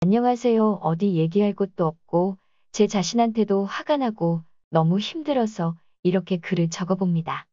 안녕하세요. 어디 얘기할 곳도 없고 제 자신한테도 화가 나고 너무 힘들어서 이렇게 글을 적어봅니다.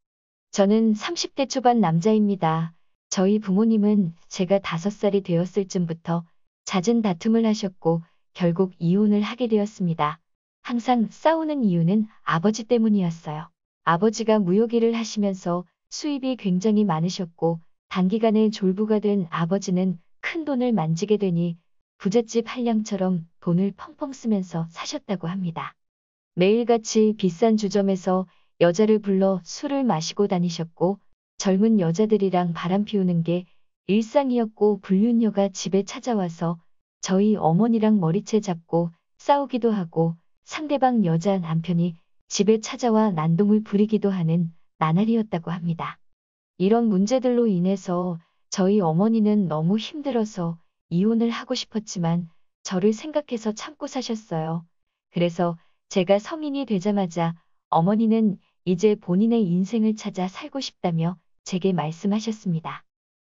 저는 30대 초반 남자입니다. 저희 부모님은 제가 5살이 되었을 쯤부터 잦은 다툼을 하셨고 결국 이혼을 하게 되었습니다. 항상 싸우는 이유는 아버지 때문이었어요. 아버지가 무역일을 하시면서 수입이 굉장히 많으셨고 단기간에 졸부가 된 아버지는 큰 돈을 만지게 되니 부잣집 한량처럼 돈을 펑펑 쓰면서 사셨다고 합니다. 매일같이 비싼 주점에서 여자를 불러 술을 마시고 다니셨고 젊은 여자들이랑 바람 피우는 게 일상이었고 불륜녀가 집에 찾아와서 저희 어머니랑 머리채 잡고 싸우기도 하고 상대방 여자 남편이 집에 찾아와 난동을 부리기도 하는 나날이었다고 합니다. 이런 문제들로 인해서 저희 어머니는 너무 힘들어서 이혼을 하고 싶었지만 저를 생각해서 참고 사셨어요. 그래서 제가 성인이 되자마자 어머니는 이제 본인의 인생을 찾아 살고 싶다며 제게 말씀하셨습니다.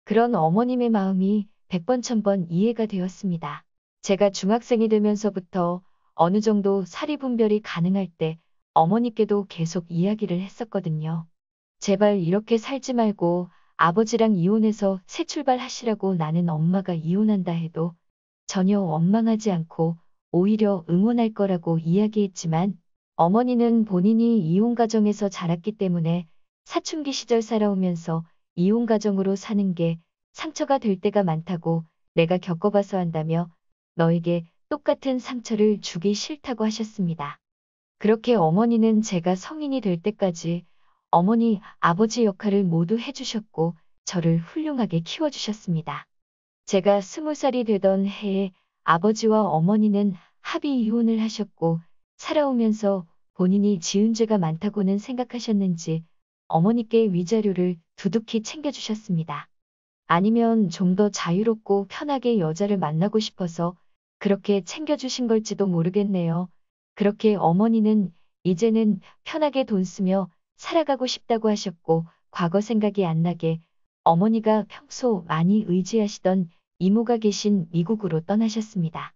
그런 어머님의 마음이 100번 1000번 이해가 되었습니다. 제가 중학생이 되면서부터 어느 정도 사리분별이 가능할 때 어머니께도 계속 이야기를 했었거든요. 제발 이렇게 살지 말고 아버지랑 이혼해서 새 출발하시라고. 나는 엄마가 이혼한다 해도 전혀 원망하지 않고 오히려 응원할 거라고 이야기했지만 어머니는 본인이 이혼 가정에서 자랐기 때문에 사춘기 시절 살아오면서 이혼 가정으로 사는 게 상처가 될 때가 많다고 내가 겪어봐서 한다며 너에게 똑같은 상처를 주기 싫다고 하셨습니다. 그렇게 어머니는 제가 성인이 될 때까지 어머니, 아버지 역할을 모두 해주셨고 저를 훌륭하게 키워주셨습니다. 제가 20살이 되던 해에 아버지와 어머니는 합의 이혼을 하셨고 살아오면서 본인이 지은 죄가 많다고는 생각하셨는지 어머니께 위자료를 두둑히 챙겨주셨습니다. 아니면 좀 더 자유롭고 편하게 여자를 만나고 싶어서 그렇게 챙겨주신 걸지도 모르겠네요. 그렇게 어머니는 이제는 편하게 돈 쓰며 살아가고 싶다고 하셨고 과거 생각이 안 나게 어머니가 평소 많이 의지하시던 이모가 계신 미국으로 떠나셨습니다.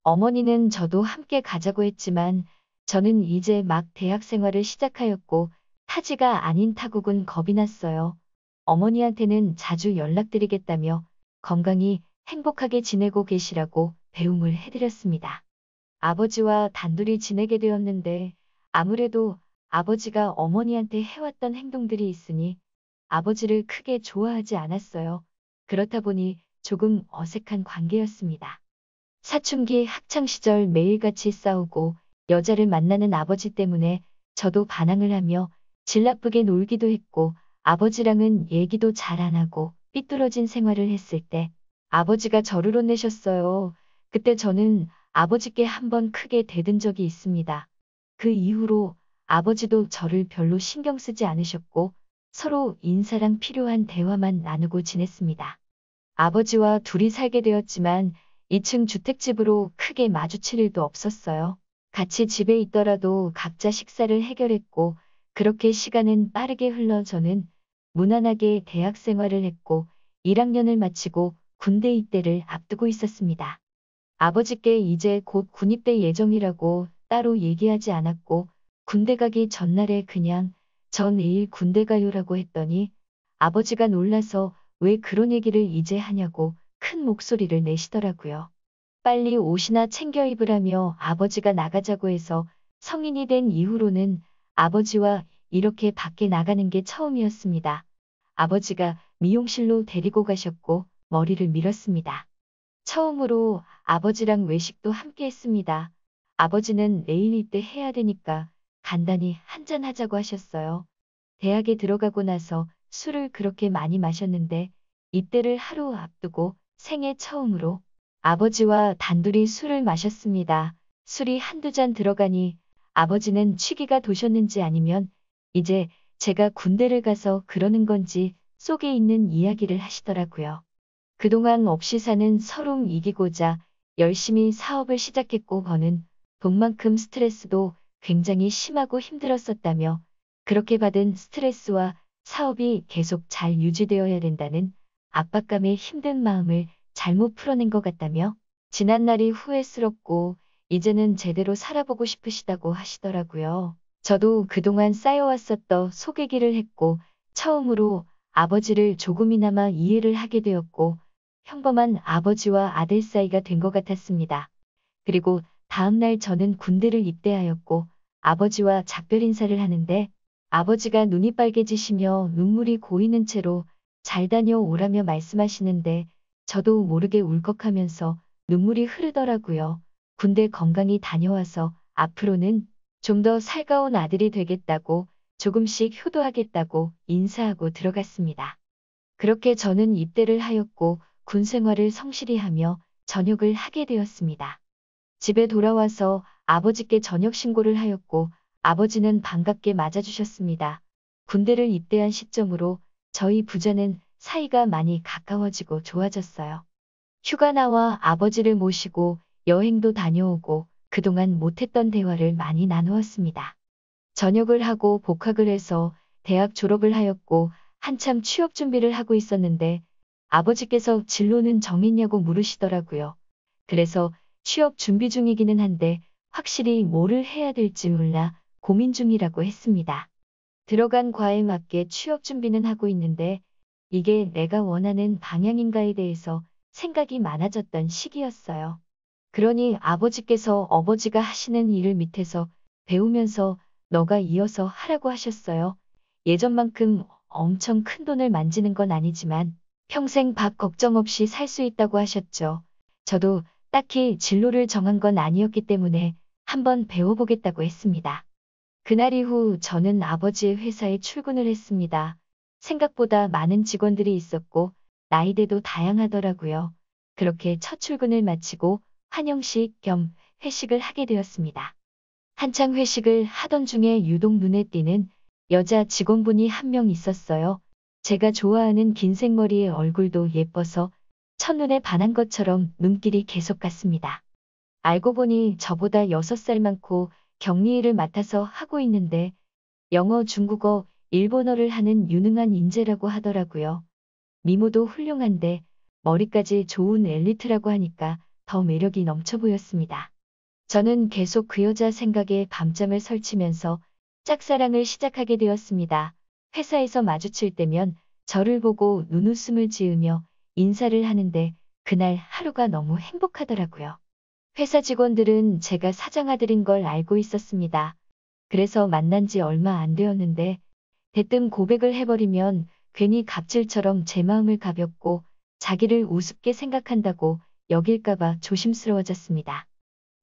어머니는 저도 함께 가자고 했지만 저는 이제 막 대학 생활을 시작하였고 타지가 아닌 타국은 겁이 났어요. 어머니한테는 자주 연락드리겠다며 건강히 행복하게 지내고 계시라고 배웅을 해드렸습니다. 아버지와 단둘이 지내게 되었는데 아무래도 아버지가 어머니한테 해왔던 행동들이 있으니 아버지를 크게 좋아하지 않았어요. 그렇다 보니 조금 어색한 관계였습니다. 사춘기 학창시절 매일같이 싸우고 여자를 만나는 아버지 때문에 저도 반항을 하며 질 나쁘게 놀기도 했고 아버지랑은 얘기도 잘 안 하고 삐뚤어진 생활을 했을 때 아버지가 저를 혼내셨어요. 그때 저는 아버지께 한번 크게 대든 적이 있습니다. 그 이후로 아버지도 저를 별로 신경 쓰지 않으셨고 서로 인사랑 필요한 대화만 나누고 지냈습니다. 아버지와 둘이 살게 되었지만 2층 주택집으로 크게 마주칠 일도 없었어요. 같이 집에 있더라도 각자 식사를 해결했고 그렇게 시간은 빠르게 흘러 저는 무난하게 대학 생활을 했고 1학년을 마치고 군대 입대를 앞두고 있었습니다. 아버지께 이제 곧 군입대 예정이라고 따로 얘기하지 않았고 군대 가기 전날에 그냥 저 내일 군대 가요라고 했더니 아버지가 놀라서 왜 그런 얘기를 이제 하냐고 큰 목소리를 내시더라고요. 빨리 옷이나 챙겨 입으라며 아버지가 나가자고 해서 성인이 된 이후로는 아버지와 이렇게 밖에 나가는 게 처음이었습니다. 아버지가 미용실로 데리고 가셨고 머리를 밀었습니다. 처음으로 아버지랑 외식도 함께 했습니다. 아버지는 내일 입대 해야 되니까 간단히 한잔 하자고 하셨어요. 대학에 들어가고 나서 술을 그렇게 많이 마셨는데 입대를 하루 앞두고 생애 처음으로 아버지와 단둘이 술을 마셨습니다. 술이 한두 잔 들어가니 아버지는 취기가 도셨는지 아니면 이제 제가 군대를 가서 그러는 건지 속에 있는 이야기를 하시더라고요. 그동안 없이 사는 서름 이기고자 열심히 사업을 시작했고 버는 돈만큼 스트레스도 굉장히 심하고 힘들었었다며 그렇게 받은 스트레스와 사업이 계속 잘 유지되어야 된다는 압박감에 힘든 마음을 잘못 풀어낸 것 같다며 지난 날이 후회스럽고 이제는 제대로 살아보고 싶으시다고 하시더라고요. 저도 그동안 쌓여왔었던 속얘기를 했고 처음으로 아버지를 조금이나마 이해를 하게 되었고 평범한 아버지와 아들 사이가 된 것 같았습니다. 그리고 다음 날 저는 군대를 입대하였고 아버지와 작별 인사를 하는데 아버지가 눈이 빨개지시며 눈물이 고이는 채로 잘 다녀오라며 말씀하시는데 저도 모르게 울컥하면서 눈물이 흐르더라고요. 군대 건강히 다녀와서 앞으로는 좀 더 살가운 아들이 되겠다고 조금씩 효도하겠다고 인사하고 들어갔습니다. 그렇게 저는 입대를 하였고 군 생활을 성실히 하며 전역을 하게 되었습니다. 집에 돌아와서 아버지께 전역 신고를 하였고 아버지는 반갑게 맞아주셨습니다. 군대를 입대한 시점으로 저희 부자는 사이가 많이 가까워지고 좋아졌어요. 휴가 나와 아버지를 모시고 여행도 다녀오고 그동안 못했던 대화를 많이 나누었습니다. 전역을 하고 복학을 해서 대학 졸업을 하였고 한참 취업 준비를 하고 있었는데 아버지께서 진로는 정했냐고 물으시더라고요. 그래서 취업 준비 중이기는 한데 확실히 뭐를 해야 될지 몰라 고민 중이라고 했습니다. 들어간 과에 맞게 취업 준비는 하고 있는데 이게 내가 원하는 방향인가에 대해서 생각이 많아졌던 시기였어요. 그러니 아버지께서 아버지가 하시는 일을 밑에서 배우면서 너가 이어서 하라고 하셨어요. 예전만큼 엄청 큰 돈을 만지는 건 아니지만 평생 밥 걱정 없이 살 수 있다고 하셨죠. 저도 딱히 진로를 정한 건 아니었기 때문에 한번 배워보겠다고 했습니다. 그날 이후 저는 아버지의 회사에 출근을 했습니다. 생각보다 많은 직원들이 있었고 나이대도 다양하더라고요. 그렇게 첫 출근을 마치고 환영식 겸 회식을 하게 되었습니다. 한창 회식을 하던 중에 유독 눈에 띄는 여자 직원분이 한 명 있었어요. 제가 좋아하는 긴 생머리의 얼굴도 예뻐서 첫눈에 반한 것처럼 눈길이 계속 갔습니다. 알고 보니 저보다 6살 많고 격리 일을 맡아서 하고 있는데 영어, 중국어, 일본어를 하는 유능한 인재라고 하더라고요. 미모도 훌륭한데 머리까지 좋은 엘리트라고 하니까 더 매력이 넘쳐 보였습니다. 저는 계속 그 여자 생각에 밤잠을 설치면서 짝사랑을 시작하게 되었습니다. 회사에서 마주칠 때면 저를 보고 눈웃음을 지으며 인사를 하는데 그날 하루가 너무 행복하더라고요. 회사 직원들은 제가 사장아들인 걸 알고 있었습니다. 그래서 만난 지 얼마 안 되었는데 대뜸 고백을 해버리면 괜히 갑질처럼 제 마음을 가볍고 자기를 우습게 생각한다고 여길까봐 조심스러워졌습니다.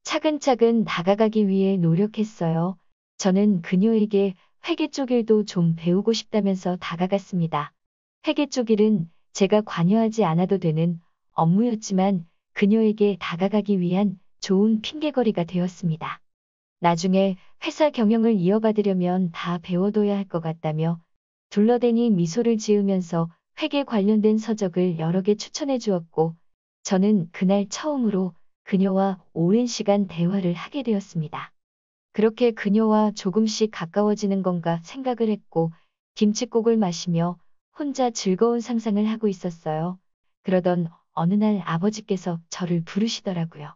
차근차근 다가가기 위해 노력했어요. 저는 그녀에게 회계 쪽 일도 좀 배우고 싶다면서 다가갔습니다. 회계 쪽 일은 제가 관여하지 않아도 되는 업무였지만 그녀에게 다가가기 위한 좋은 핑계거리가 되었습니다. 나중에 회사 경영을 이어받으려면 다 배워둬야 할 것 같다며 둘러대니 미소를 지으면서 회계 관련된 서적을 여러 개 추천해 주었고 저는 그날 처음으로 그녀와 오랜 시간 대화를 하게 되었습니다. 그렇게 그녀와 조금씩 가까워지는 건가 생각을 했고 김칫국을 마시며 혼자 즐거운 상상을 하고 있었어요. 그러던 어느 날 아버지께서 저를 부르시더라고요.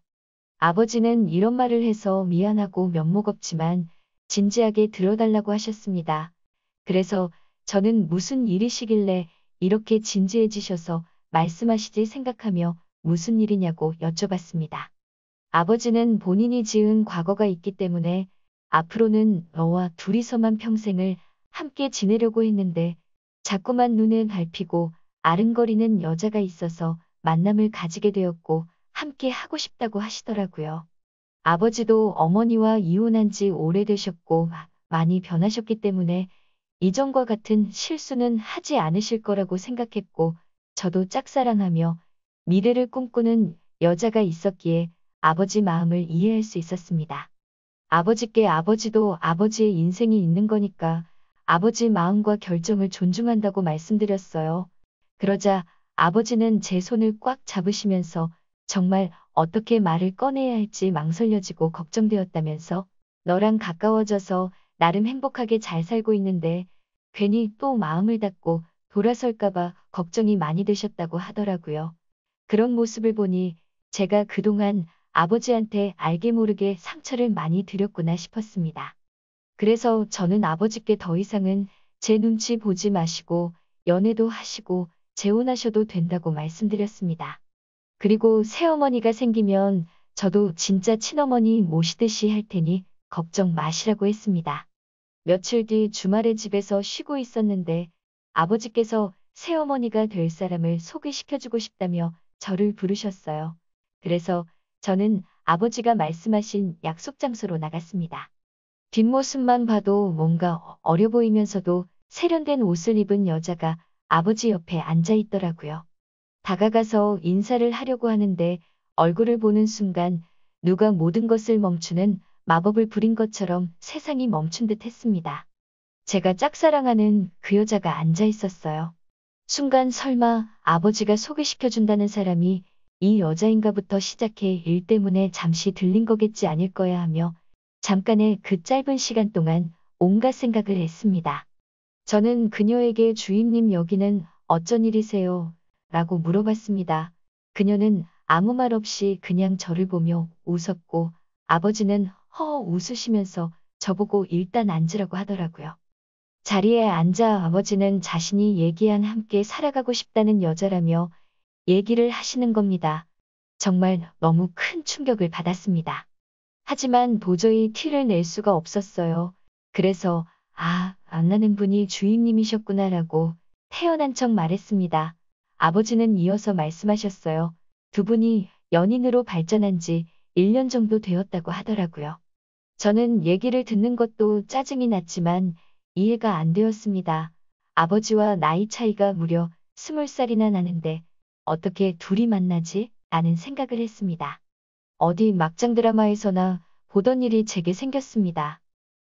아버지는 이런 말을 해서 미안하고 면목 없지만 진지하게 들어달라고 하셨습니다. 그래서 저는 무슨 일이시길래 이렇게 진지해지셔서 말씀하시지 생각하며 무슨 일이냐고 여쭤봤습니다. 아버지는 본인이 지은 과거가 있기 때문에 앞으로는 너와 둘이서만 평생을 함께 지내려고 했는데 자꾸만 눈에 밟히고 아른거리는 여자가 있어서 만남을 가지게 되었고 함께 하고 싶다고 하시더라고요. 아버지도 어머니와 이혼한 지 오래되셨고 많이 변하셨기 때문에 이전과 같은 실수는 하지 않으실 거라고 생각했고 저도 짝사랑하며 미래를 꿈꾸는 여자가 있었기에 아버지 마음을 이해할 수 있었습니다. 아버지께 아버지도 아버지의 인생이 있는 거니까 아버지 마음과 결정을 존중한다고 말씀드렸어요. 그러자 아버지는 제 손을 꽉 잡으시면서 정말 어떻게 말을 꺼내야 할지 망설여지고 걱정되었다면서 너랑 가까워져서 나름 행복하게 잘 살고 있는데 괜히 또 마음을 닫고 돌아설까봐 걱정이 많이 되셨다고 하더라고요. 그런 모습을 보니 제가 그동안 아버지한테 알게 모르게 상처를 많이 드렸구나 싶었습니다. 그래서 저는 아버지께 더 이상은 제 눈치 보지 마시고 연애도 하시고 재혼하셔도 된다고 말씀드렸습니다. 그리고 새어머니가 생기면 저도 진짜 친어머니 모시듯이 할 테니 걱정 마시라고 했습니다. 며칠 뒤 주말에 집에서 쉬고 있었는데 아버지께서 새어머니가 될 사람을 소개시켜주고 싶다며 저를 부르셨어요. 그래서 저는 아버지가 말씀하신 약속 장소로 나갔습니다. 뒷모습만 봐도 뭔가 어려 보이면서도 세련된 옷을 입은 여자가 아버지 옆에 앉아 있더라고요. 다가가서 인사를 하려고 하는데 얼굴을 보는 순간 누가 모든 것을 멈추는 마법을 부린 것처럼 세상이 멈춘 듯 했습니다. 제가 짝사랑하는 그 여자가 앉아 있었어요. 순간 설마 아버지가 소개시켜준다는 사람이 이 여자인가부터 시작해 일 때문에 잠시 들린 거겠지 아닐 거야 하며 잠깐의 그 짧은 시간 동안 온갖 생각을 했습니다. 저는 그녀에게 주임님 여기는 어쩐 일이세요? 라고 물어봤습니다. 그녀는 아무 말 없이 그냥 저를 보며 웃었고 아버지는 허허 웃으시면서 저보고 일단 앉으라고 하더라고요. 자리에 앉아 아버지는 자신이 얘기한 함께 살아가고 싶다는 여자라며 얘기를 하시는 겁니다. 정말 너무 큰 충격을 받았습니다. 하지만 도저히 티를 낼 수가 없었어요. 그래서 안 나는 분이 주임님이셨구나라고 태연한 척 말했습니다. 아버지는 이어서 말씀하셨어요. 두 분이 연인으로 발전한 지 1년 정도 되었다고 하더라고요. 저는 얘기를 듣는 것도 짜증이 났지만 이해가 안 되었습니다. 아버지와 나이 차이가 무려 20살이나 나는데 어떻게 둘이 만나지? 라는 생각을 했습니다. 어디 막장 드라마에서나 보던 일이 제게 생겼습니다.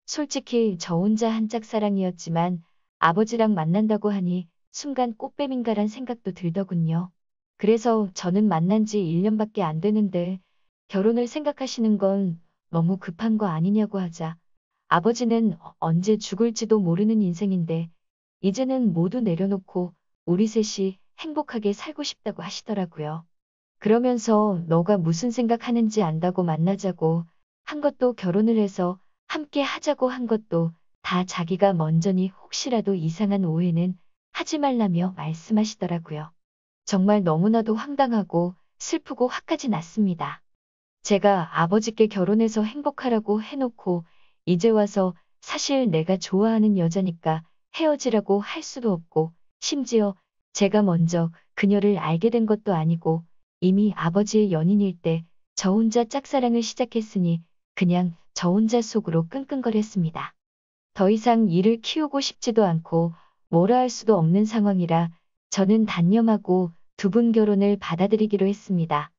솔직히 저 혼자 한 짝사랑이었지만 아버지랑 만난다고 하니 순간 꽃뱀인가란 생각도 들더군요. 그래서 저는 만난 지 1년밖에 안 되는데 결혼을 생각하시는 건 너무 급한 거 아니냐고 하자 아버지는 언제 죽을지도 모르는 인생인데 이제는 모두 내려놓고 우리 셋이 행복하게 살고 싶다고 하시더라고요. 그러면서 너가 무슨 생각하는지 안다고 만나자고 한 것도 결혼을 해서 함께 하자고 한 것도 다 자기가 먼저니 혹시라도 이상한 오해는 하지 말라며 말씀하시더라고요. 정말 너무나도 황당하고 슬프고 화까지 났습니다. 제가 아버지께 결혼해서 행복하라고 해놓고 이제 와서 사실 내가 좋아하는 여자니까 헤어지라고 할 수도 없고 심지어 제가 먼저 그녀를 알게 된 것도 아니고 이미 아버지의 연인일 때 저 혼자 짝사랑을 시작했으니 그냥 저 혼자 속으로 끙끙거렸습니다. 더 이상 일을 키우고 싶지도 않고 뭐라 할 수도 없는 상황이라 저는 단념하고 두 분 결혼을 받아들이기로 했습니다.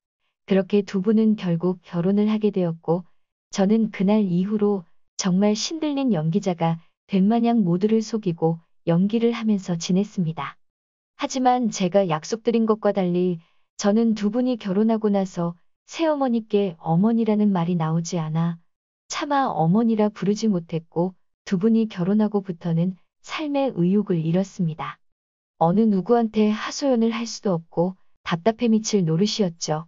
그렇게 두 분은 결국 결혼을 하게 되었고 저는 그날 이후로 정말 신들린 연기자가 된 마냥 모두를 속이고 연기를 하면서 지냈습니다. 하지만 제가 약속드린 것과 달리 저는 두 분이 결혼하고 나서 새어머니께 어머니라는 말이 나오지 않아 차마 어머니라 부르지 못했고 두 분이 결혼하고부터는 삶의 의욕을 잃었습니다. 어느 누구한테 하소연을 할 수도 없고 답답해 미칠 노릇이었죠.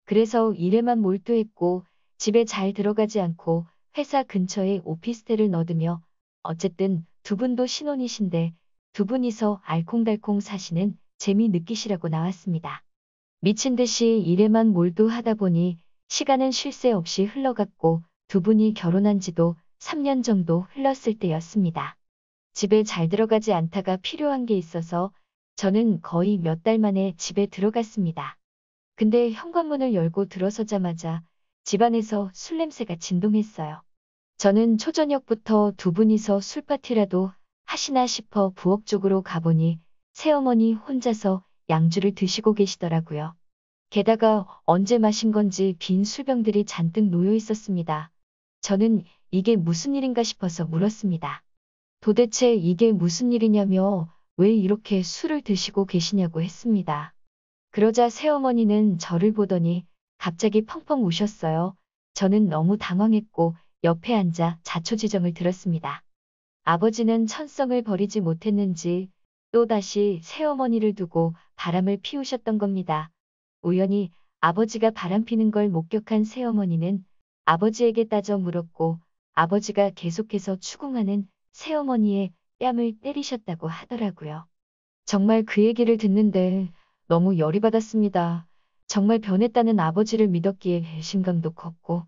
그래서 일에만 몰두했고 집에 잘 들어가지 않고 회사 근처에 오피스텔을 넣으며 어쨌든 두 분도 신혼이신데 두 분이서 알콩달콩 사시는 재미 느끼시라고 나왔습니다. 미친 듯이 일에만 몰두하다 보니 시간은 쉴 새 없이 흘러갔고 두 분이 결혼한 지도 3년 정도 흘렀을 때였습니다. 집에 잘 들어가지 않다가 필요한 게 있어서 저는 거의 몇 달 만에 집에 들어갔습니다. 근데 현관문을 열고 들어서자마자 집안에서 술 냄새가 진동했어요. 저는 초저녁부터 두 분이서 술파티라도 하시나 싶어 부엌 쪽으로 가보니 새어머니 혼자서 양주를 드시고 계시더라고요. 게다가 언제 마신 건지 빈 술병들이 잔뜩 놓여 있었습니다. 저는 이게 무슨 일인가 싶어서 물었습니다. 도대체 이게 무슨 일이냐며 왜 이렇게 술을 드시고 계시냐고 했습니다. 그러자 새어머니는 저를 보더니 갑자기 펑펑 우셨어요. 저는 너무 당황했고 옆에 앉아 자초지정을 들었습니다. 아버지는 천성을 버리지 못했는지 또다시 새어머니를 두고 바람을 피우셨던 겁니다. 우연히 아버지가 바람피는 걸 목격한 새어머니는 아버지에게 따져 물었고 아버지가 계속해서 추궁하는 새어머니의 뺨을 때리셨다고 하더라고요. 정말 그 얘기를 듣는데 너무 열이 받았습니다. 정말 변했다는 아버지를 믿었기에 배신감도 컸고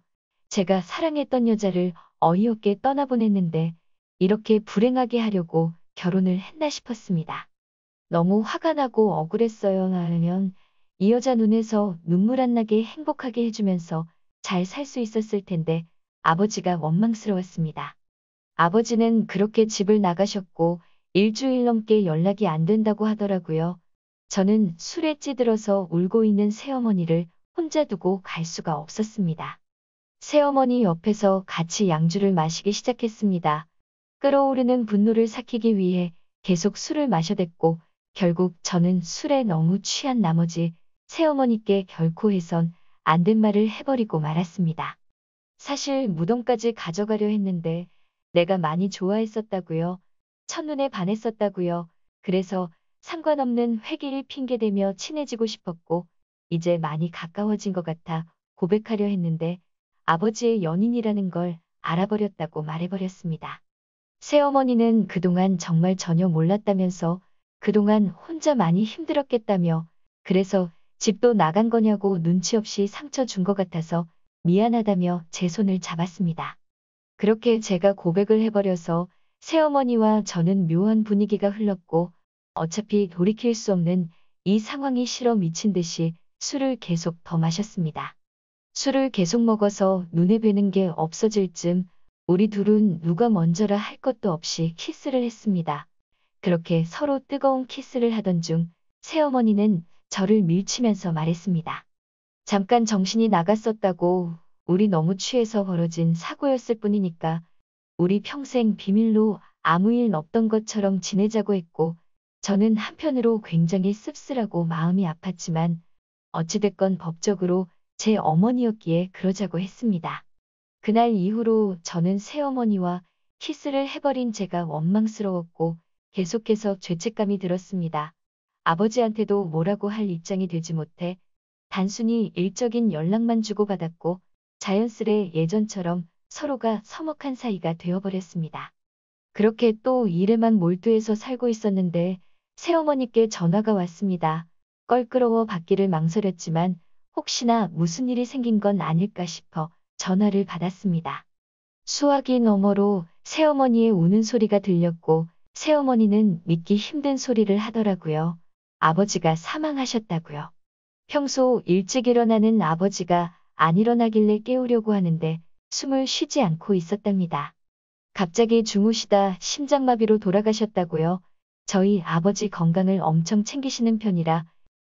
제가 사랑했던 여자를 어이없게 떠나보냈는데 이렇게 불행하게 하려고 결혼을 했나 싶었습니다. 너무 화가 나고 억울했어요. 나면 이 여자 눈에서 눈물 안 나게 행복하게 해주면서 잘 살 수 있었을 텐데 아버지가 원망스러웠습니다. 아버지는 그렇게 집을 나가셨고 일주일 넘게 연락이 안 된다고 하더라고요. 저는 술에 찌들어서 울고 있는 새어머니를 혼자 두고 갈 수가 없었습니다. 새어머니 옆에서 같이 양주를 마시기 시작했습니다. 끓어오르는 분노를 삭히기 위해 계속 술을 마셔댔고 결국 저는 술에 너무 취한 나머지 새어머니께 결코 해선 안 된 말을 해버리고 말았습니다. 사실 무덤까지 가져가려 했는데 내가 많이 좋아했었다고요. 첫눈에 반했었다고요. 그래서 상관없는 회기를 핑계대며 친해지고 싶었고 이제 많이 가까워진 것 같아 고백하려 했는데 아버지의 연인이라는 걸 알아버렸다고 말해버렸습니다. 새어머니는 그동안 정말 전혀 몰랐다면서 그동안 혼자 많이 힘들었겠다며 그래서 집도 나간 거냐고 눈치 없이 상처 준 것 같아서 미안하다며 제 손을 잡았습니다. 그렇게 제가 고백을 해버려서 새어머니와 저는 묘한 분위기가 흘렀고 어차피 돌이킬 수 없는 이 상황이 싫어 미친 듯이 술을 계속 더 마셨습니다. 술을 계속 먹어서 눈에 뵈는 게 없어질 쯤 우리 둘은 누가 먼저라 할 것도 없이 키스를 했습니다. 그렇게 서로 뜨거운 키스를 하던 중 새어머니는 저를 밀치면서 말했습니다. 잠깐 정신이 나갔었다고 우리 너무 취해서 벌어진 사고였을 뿐이니까 우리 평생 비밀로 아무 일 없던 것처럼 지내자고 했고 저는 한편으로 굉장히 씁쓸하고 마음이 아팠지만 어찌됐건 법적으로 제 어머니였기에 그러자고 했습니다. 그날 이후로 저는 새어머니와 키스를 해버린 제가 원망스러웠고 계속해서 죄책감이 들었습니다. 아버지한테도 뭐라고 할 입장이 되지 못해 단순히 일적인 연락만 주고받았고 자연스레 예전처럼 서로가 서먹한 사이가 되어버렸습니다. 그렇게 또 일에만 몰두해서 살고 있었는데 새어머니께 전화가 왔습니다. 껄끄러워 받기를 망설였지만 혹시나 무슨 일이 생긴 건 아닐까 싶어 전화를 받았습니다. 수화기 너머로 새어머니의 우는 소리가 들렸고 새어머니는 믿기 힘든 소리를 하더라고요. 아버지가 사망하셨다고요. 평소 일찍 일어나는 아버지가 안 일어나길래 깨우려고 하는데 숨을 쉬지 않고 있었답니다. 갑자기 주무시다 심장마비로 돌아가셨다고요. 저희 아버지 건강을 엄청 챙기시는 편이라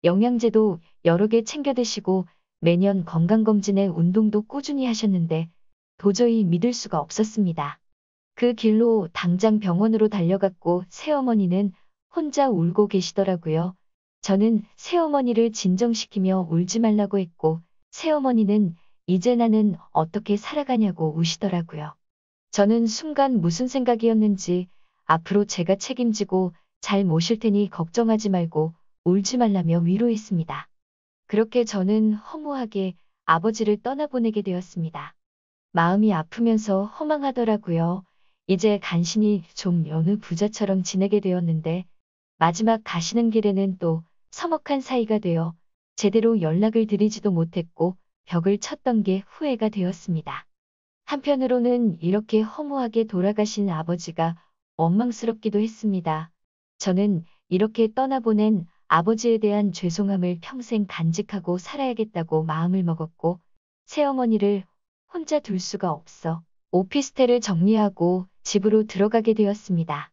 영양제도 여러 개 챙겨 드시고 매년 건강검진에 운동도 꾸준히 하셨는데 도저히 믿을 수가 없었습니다. 그 길로 당장 병원으로 달려갔고 새어머니는 혼자 울고 계시더라고요. 저는 새어머니를 진정시키며 울지 말라고 했고 새어머니는 이제 나는 어떻게 살아가냐고 우시더라고요. 저는 순간 무슨 생각이었는지 앞으로 제가 책임지고 잘 모실 테니 걱정하지 말고 울지 말라며 위로했습니다. 그렇게 저는 허무하게 아버지를 떠나보내게 되었습니다. 마음이 아프면서 허망하더라고요. 이제 간신히 좀 여느 부자처럼 지내게 되었는데 마지막 가시는 길에는 또 서먹한 사이가 되어 제대로 연락을 드리지도 못했고 벽을 쳤던 게 후회가 되었습니다. 한편으로는 이렇게 허무하게 돌아가신 아버지가 원망스럽기도 했습니다. 저는 이렇게 떠나보낸 아버지에 대한 죄송함을 평생 간직하고 살아야겠다고 마음을 먹었고 새어머니를 혼자 둘 수가 없어 오피스텔을 정리하고 집으로 들어가게 되었습니다.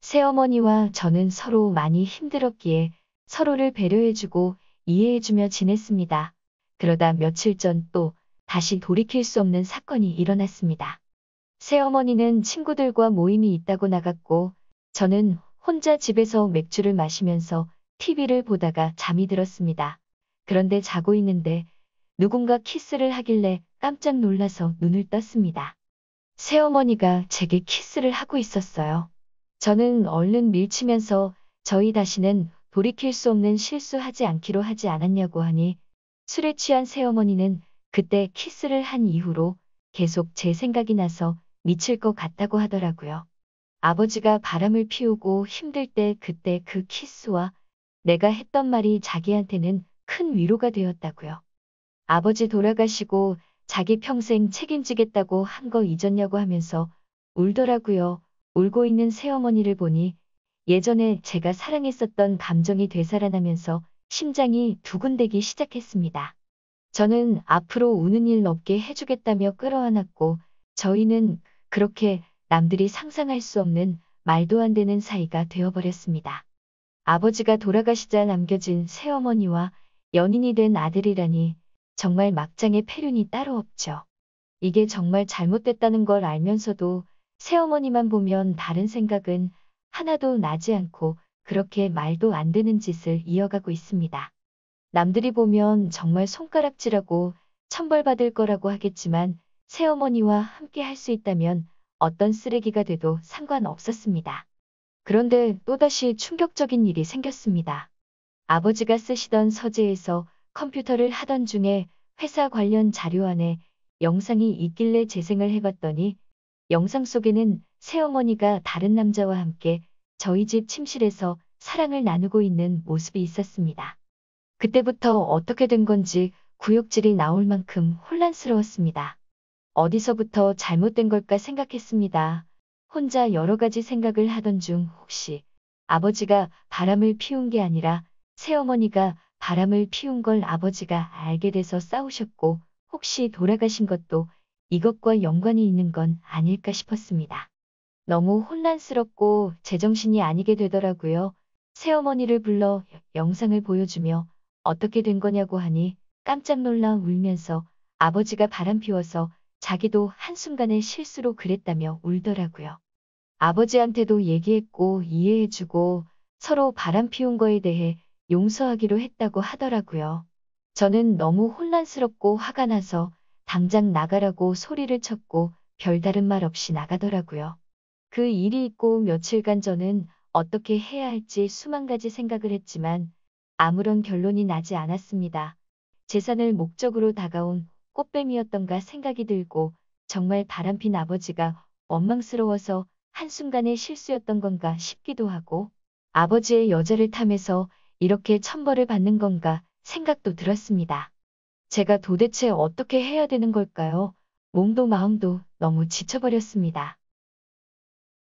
새어머니와 저는 서로 많이 힘들었기에 서로를 배려해주고 이해해주며 지냈습니다. 그러다 며칠 전 또 다시 돌이킬 수 없는 사건이 일어났습니다. 새어머니는 친구들과 모임이 있다고 나갔고 저는 혼자 집에서 맥주를 마시면서 TV를 보다가 잠이 들었습니다. 그런데 자고 있는데 누군가 키스를 하길래 깜짝 놀라서 눈을 떴습니다. 새어머니가 제게 키스를 하고 있었어요. 저는 얼른 밀치면서 저희 다시는 돌이킬 수 없는 실수하지 않기로 하지 않았냐고 하니 술에 취한 새어머니는 그때 키스를 한 이후로 계속 제 생각이 나서 미칠 것 같다고 하더라고요. 아버지가 바람을 피우고 힘들 때 그때 그 키스와 내가 했던 말이 자기한테는 큰 위로가 되었다고요. 아버지 돌아가시고 자기 평생 책임지겠다고 한 거 잊었냐고 하면서 울더라고요. 울고 있는 새어머니를 보니 예전에 제가 사랑했었던 감정이 되살아나면서 심장이 두근대기 시작했습니다. 저는 앞으로 우는 일 없게 해주겠다며 끌어안았고 저희는 그렇게 남들이 상상할 수 없는 말도 안 되는 사이가 되어버렸습니다. 아버지가 돌아가시자 남겨진 새어머니와 연인이 된 아들이라니 정말 막장의 폐륜이 따로 없죠. 이게 정말 잘못됐다는 걸 알면서도 새어머니만 보면 다른 생각은 하나도 나지 않고 그렇게 말도 안 되는 짓을 이어가고 있습니다. 남들이 보면 정말 손가락질하고 천벌받을 거라고 하겠지만 새어머니와 함께 할 수 있다면 어떤 쓰레기가 돼도 상관없었습니다. 그런데 또다시 충격적인 일이 생겼습니다. 아버지가 쓰시던 서재에서 컴퓨터를 하던 중에 회사 관련 자료 안에 영상이 있길래 재생을 해봤더니 영상 속에는 새어머니가 다른 남자와 함께 저희 집 침실에서 사랑을 나누고 있는 모습이 있었습니다. 그때부터 어떻게 된 건지 구역질이 나올 만큼 혼란스러웠습니다. 어디서부터 잘못된 걸까 생각했습니다. 혼자 여러 가지 생각을 하던 중 혹시 아버지가 바람을 피운 게 아니라 새어머니가 바람을 피운 걸 아버지가 알게 돼서 싸우셨고 혹시 돌아가신 것도 이것과 연관이 있는 건 아닐까 싶었습니다. 너무 혼란스럽고 제정신이 아니게 되더라고요. 새어머니를 불러 영상을 보여주며 어떻게 된 거냐고 하니 깜짝 놀라 울면서 아버지가 바람 피워서 자기도 한순간의 실수로 그랬다며 울더라고요. 아버지한테도 얘기했고 이해해주고 서로 바람 피운 거에 대해 용서하기로 했다고 하더라고요. 저는 너무 혼란스럽고 화가 나서 당장 나가라고 소리를 쳤고 별다른 말 없이 나가더라고요. 그 일이 있고 며칠간 저는 어떻게 해야 할지 수만 가지 생각을 했지만 아무런 결론이 나지 않았습니다. 재산을 목적으로 다가온 꽃뱀이었던가 생각이 들고 정말 바람핀 아버지가 원망스러워서 한순간의 실수였던 건가 싶기도 하고 아버지의 여자를 탐해서 이렇게 천벌을 받는 건가 생각도 들었습니다. 제가 도대체 어떻게 해야 되는 걸까요? 몸도 마음도 너무 지쳐버렸습니다.